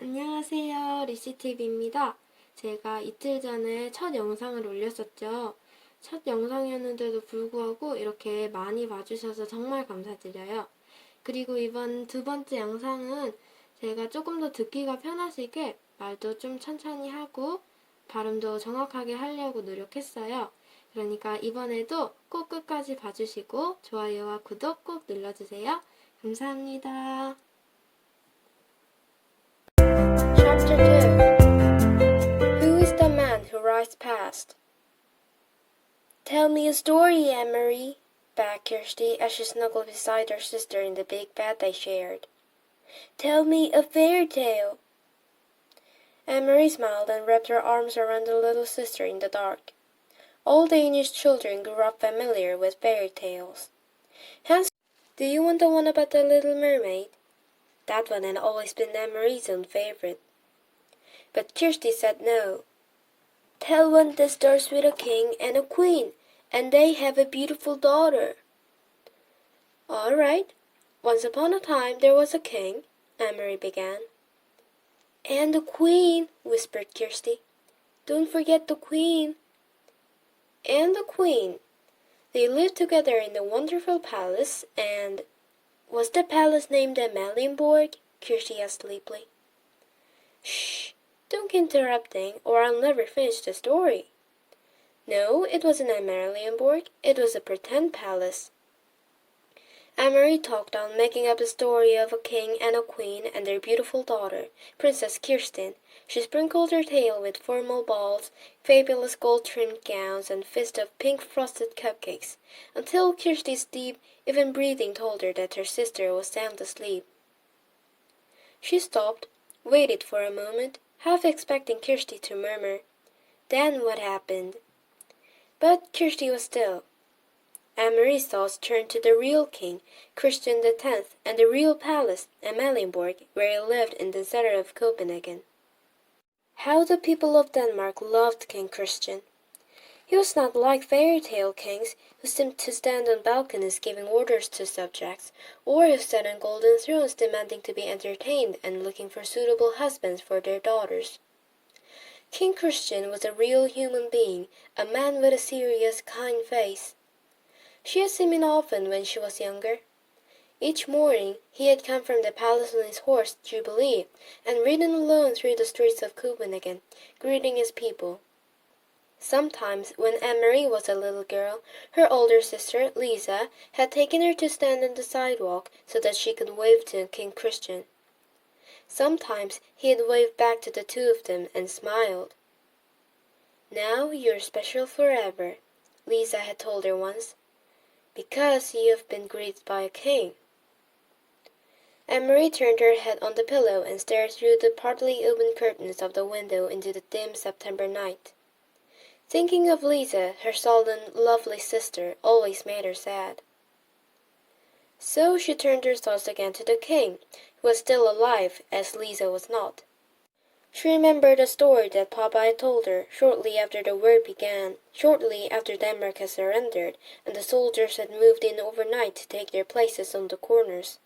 안녕하세요. 리시TV입니다. 제가 이틀 전에 첫 영상을 올렸었죠. 첫 영상이었는데도 불구하고 이렇게 많이 봐주셔서 정말 감사드려요. 그리고 이번 두 번째 영상은 제가 조금 더 듣기가 편하시게 말도 좀 천천히 하고 발음도 정확하게 하려고 노력했어요. 그러니까 이번에도 꼭 끝까지 봐주시고 좋아요와 구독 꼭 눌러주세요. 감사합니다. Chapter 2. Who is the man who rides past? Tell me a story, Anne-Marie, begged Kirsty as she snuggled beside her sister in the big bed they shared. Tell me a fairy tale. Anne-Marie smiled and wrapped her arms around the little sister in the dark. All Danish children grew up familiar with fairy tales. Hans, do you want the one about the little mermaid? That one had always been Anne-Marie's own favorite. But Kirsty said no. Tell one that starts with a king and a queen, and they have a beautiful daughter. All right. Once upon a time there was a king, Anne-Marie began. And a queen, whispered Kirsty. Don't forget the queen. And the queen. They lived together in a wonderful palace, and... Was the palace named Amalienborg? Kirsty asked sleepily. Shh! Don't keep interrupting, or I'll never finish the story. No, it wasn't Amalienborg. It was a pretend palace. Anne-Marie talked on, making up the story of a king and a queen and their beautiful daughter, Princess Kirsten. She sprinkled her tale with formal balls, fabulous gold-trimmed gowns, and feast of pink frosted cupcakes, until Kirsty's deep, even breathing told her that her sister was sound asleep. She stopped, waited for a moment, half expecting Kirsty to murmur, "Then what happened?" But Kirsty was still. Anne-Marie's thoughts turned to the real king, Christian X, and the real palace, Amalienborg, where he lived in the center of Copenhagen. How the people of Denmark loved King Christian. He was not like fairy tale kings who seemed to stand on balconies giving orders to subjects, or who sat on golden thrones demanding to be entertained and looking for suitable husbands for their daughters. King Christian was a real human being, a man with a serious, kind face. She had seen him often when she was younger. Each morning he had come from the palace on his horse, Jubilee, and ridden alone through the streets of Copenhagen, greeting his people. Sometimes, when Anne-Marie was a little girl, her older sister, Lisa, had taken her to stand on the sidewalk so that she could wave to King Christian. Sometimes he had waved back to the two of them and smiled. "Now you're special forever," Lisa had told her once, "because you have been greeted by a king." Anne-Marie turned her head on the pillow and stared through the partly open curtains of the window into the dim September night. Thinking of Lisa, her sullen, lovely sister, always made her sad. So she turned her thoughts again to the king, who was still alive, as Lisa was not. She remembered a story that Papa had told her shortly after the war began, shortly after Denmark had surrendered, and the soldiers had moved in overnight to take their places on the corners.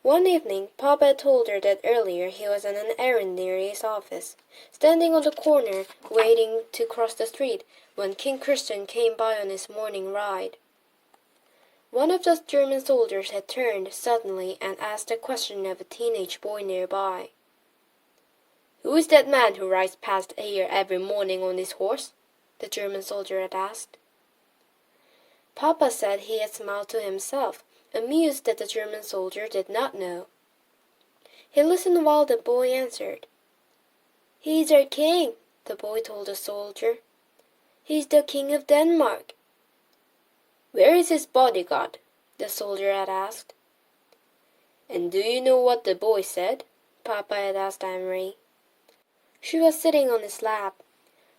One evening, Papa had told her that earlier he was on an errand near his office, standing on the corner, waiting to cross the street, when King Christian came by on his morning ride. One of the German soldiers had turned suddenly and asked a question of a teenage boy nearby. "Who is that man who rides past here every morning on his horse?" the German soldier had asked. Papa said he had smiled to himself, amused that the German soldier did not know. He listened while the boy answered. "He's our king," the boy told the soldier. "He's the king of Denmark." "Where is his bodyguard?" the soldier had asked. "And do you know what the boy said?" Papa had asked Anne-Marie. She was sitting on his lap.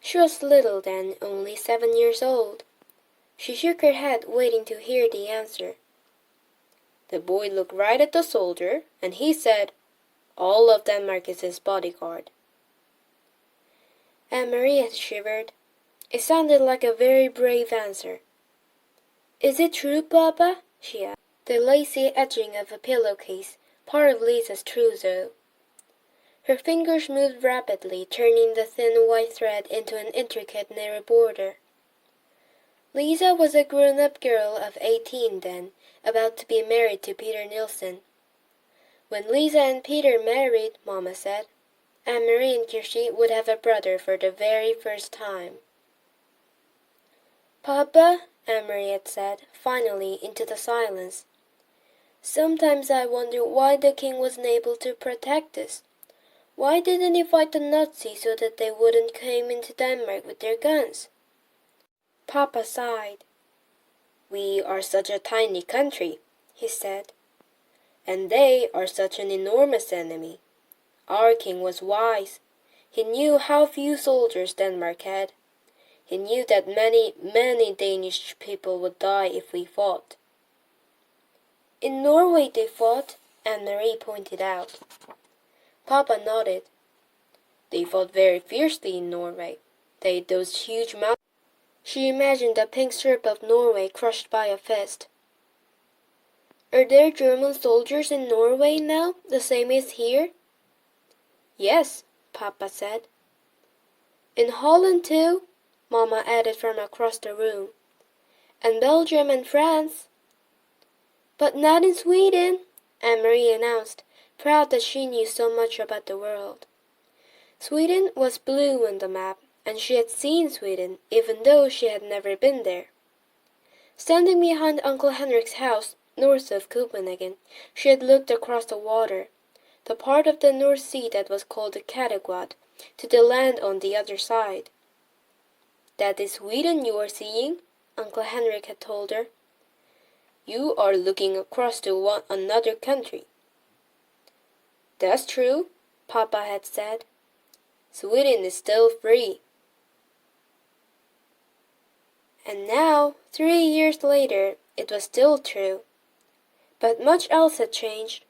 She was little then, only 7 years old. She shook her head, waiting to hear the answer. The boy looked right at the soldier, and he said, "All of Denmark is his bodyguard." Anne-Marie had shivered. It sounded like a very brave answer. "Is it true, Papa?" she asked. The lacy edging of a pillowcase, part of Lisa's trousseau. Her fingers moved rapidly, turning the thin white thread into an intricate narrow border. Lisa was a grown-up girl of 18 then, about to be married to Peter Nilsson. When Lisa and Peter married, Mama said, Anne-Marie and Kirsty would have a brother for the very first time. Papa, Anne-Marie had said, finally into the silence. Sometimes I wonder why the king wasn't able to protect us. Why didn't he fight the Nazis so that they wouldn't come into Denmark with their guns? Papa sighed. We are such a tiny country, he said, and they are such an enormous enemy. Our king was wise. He knew how few soldiers Denmark had. He knew that many, many Danish people would die if we fought. In Norway they fought, Anne-Marie pointed out. Papa nodded. They fought very fiercely in Norway. They had those huge mountains. She imagined the pink strip of Norway crushed by a fist. Are there German soldiers in Norway now, the same as here? Yes, Papa said. In Holland too, Mama added from across the room. And Belgium and France. But not in Sweden, Anne-Marie announced, proud that she knew so much about the world. Sweden was blue on the map, and she had seen Sweden, even though she had never been there. Standing behind Uncle Henrik's house, north of Copenhagen, she had looked across the water, the part of the North Sea that was called the Kattegat, to the land on the other side. That is Sweden you are seeing, Uncle Henrik had told her. You are looking across to another country. That's true, Papa had said. Sweden is still free. And now, 3 years later, it was still true. But much else had changed.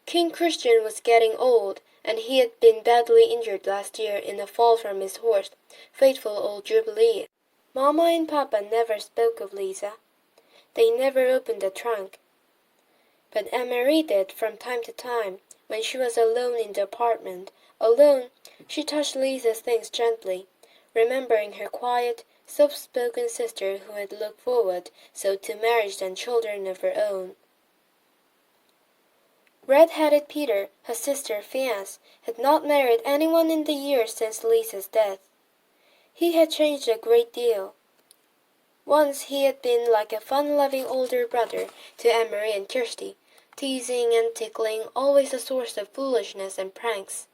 King Christian was getting old, and he had been badly injured last year in a fall from his horse, faithful old Jubilee. Mama and Papa never spoke of Lisa. They never opened the trunk. But Anne-Marie did from time to time, when she was alone in the apartment. Alone, she touched Lisa's things gently, remembering her quiet, soft-spoken sister who had looked forward so to marriage and children of her own. Red-headed Peter, her sister fiancé, had not married anyone in the years since Lisa's death. He had changed a great deal. Once he had been like a fun-loving older brother to Anne-Marie and Kirsty, teasing and tickling, always a source of foolishness and pranks.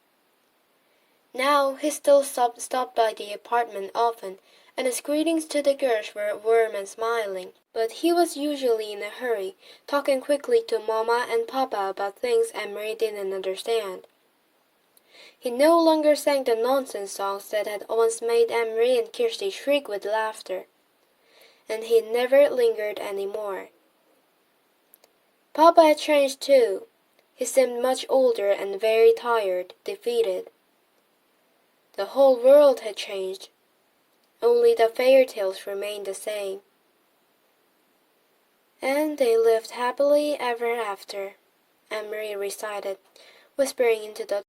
Now he still stopped by the apartment often, and his greetings to the girls were warm and smiling. But he was usually in a hurry, talking quickly to Mama and Papa about things Anne-Marie didn't understand. He no longer sang the nonsense songs that had once made Anne-Marie and Kirsty shriek with laughter. And he never lingered any more. Papa had changed too. He seemed much older and very tired, defeated. The whole world had changed. Only the fairy tales remained the same. And they lived happily ever after, Anne-Marie recited, whispering into the